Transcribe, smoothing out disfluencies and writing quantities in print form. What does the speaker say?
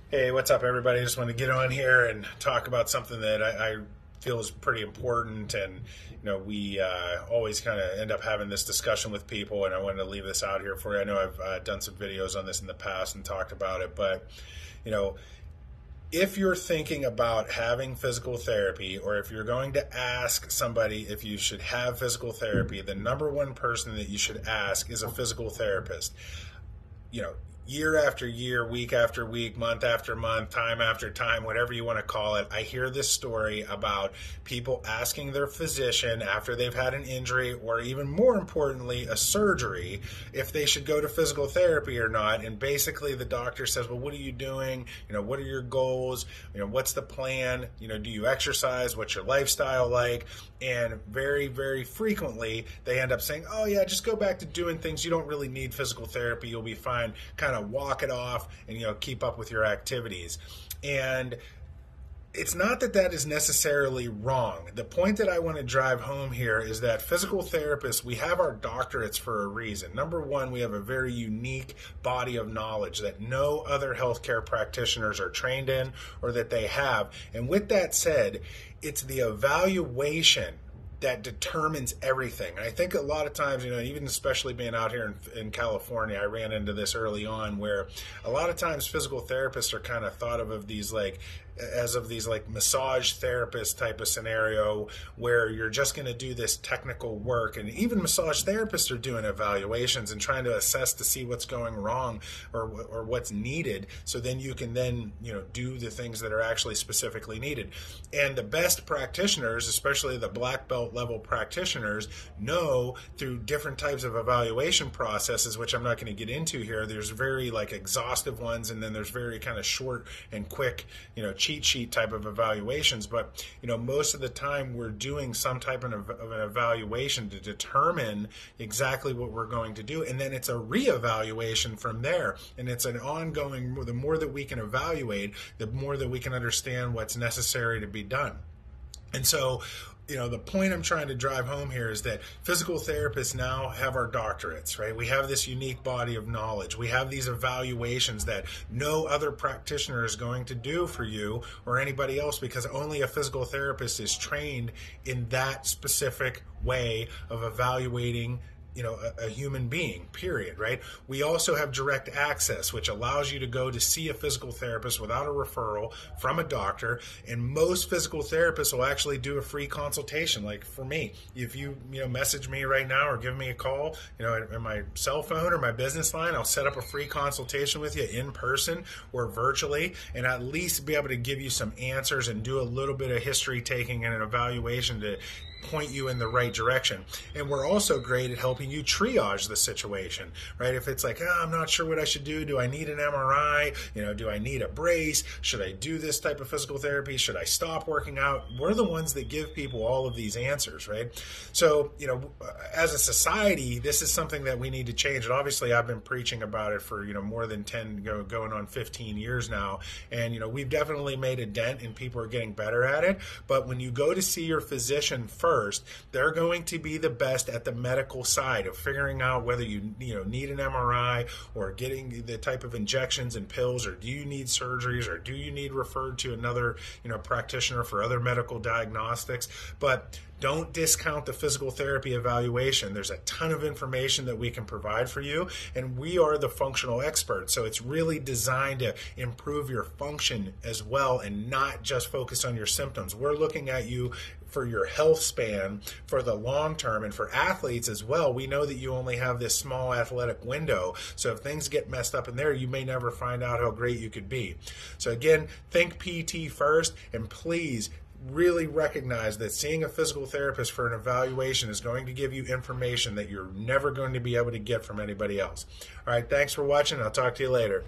Hey, what's up, everybody? I just want to get on here and talk about something that I feel is pretty important. And, we always kind of end up having this discussion with people, and I wanted to leave this out here for you. I know I've done some videos on this in the past and talked about it, but, you know, if you're thinking about having physical therapy, or if you're going to ask somebody if you should have physical therapy, the number one person that you should ask is a physical therapist. you know, Year after year, week after week, month after month, time after time, whatever you want to call it, I hear this story about people asking their physician after they've had an injury, or even more importantly, a surgery, if they should go to physical therapy or not. And basically the doctor says, well, what are you doing? What are your goals? What's the plan? Do you exercise? What's your lifestyle like? And very, very frequently they end up saying, oh yeah, just go back to doing things. You don't really need physical therapy. You'll be fine. Kind of walk it off and keep up with your activities. And it's not that that is necessarily wrong. The point that I want to drive home here is that physical therapists, we have our doctorates for a reason. Number one, we have a very unique body of knowledge that no other healthcare practitioners are trained in or that they have. And with that said, it's the evaluation that determines everything. And I think a lot of times, even especially being out here in California, I ran into this early on, where a lot of times physical therapists are kind of thought of these like massage therapist type of scenario, where you're just going to do this technical work. And even massage therapists are doing evaluations and trying to assess to see what's going wrong or what's needed, so then you can then do the things that are actually specifically needed. And the best practitioners, especially the black belt level practitioners, know through different types of evaluation processes, which I'm not going to get into here. There's very exhaustive ones, and then there's very kind of short and quick, cheat sheet type of evaluations. But most of the time we're doing some type of an evaluation to determine exactly what we're going to do, and then it's a reevaluation from there. And it's an ongoing, the more that we can evaluate, the more that we can understand what's necessary to be done. And so the point I'm trying to drive home here is that physical therapists now have our doctorates, right? We have this unique body of knowledge. We have these evaluations that no other practitioner is going to do for you or anybody else, because only a physical therapist is trained in that specific way of evaluating a human being, period, right? We also have direct access, which allows you to go to see a physical therapist without a referral from a doctor. And most physical therapists will actually do a free consultation. Like for me, if you message me right now or give me a call, at my cell phone or my business line, I'll set up a free consultation with you in person or virtually, and at least be able to give you some answers and do a little bit of history taking and an evaluation to point you in the right direction. And we're also great at helping you triage the situation, right? If it's like, I'm not sure what I should do. Do I need an MRI? Do I need a brace? Should I do this type of physical therapy? Should I stop working out? We're the ones that give people all of these answers, right? So, as a society, this is something that we need to change. And obviously I've been preaching about it for, more than 10, going on 15 years now. And, we've definitely made a dent and people are getting better at it. But when you go to see your physician first, they're going to be the best at the medical side of figuring out whether you need an MRI or getting the type of injections and pills, or do you need surgeries, or do you need referred to another practitioner for other medical diagnostics. But don't discount the physical therapy evaluation. There's a ton of information that we can provide for you, and we are the functional experts. So it's really designed to improve your function as well, and not just focus on your symptoms. We're looking at you for your health span for the long term, and for athletes as well. We know that you only have this small athletic window, so if things get messed up in there, you may never find out how great you could be. So again, think PT first, and please really recognize that seeing a physical therapist for an evaluation is going to give you information that you're never going to be able to get from anybody else. All right, thanks for watching. I'll talk to you later.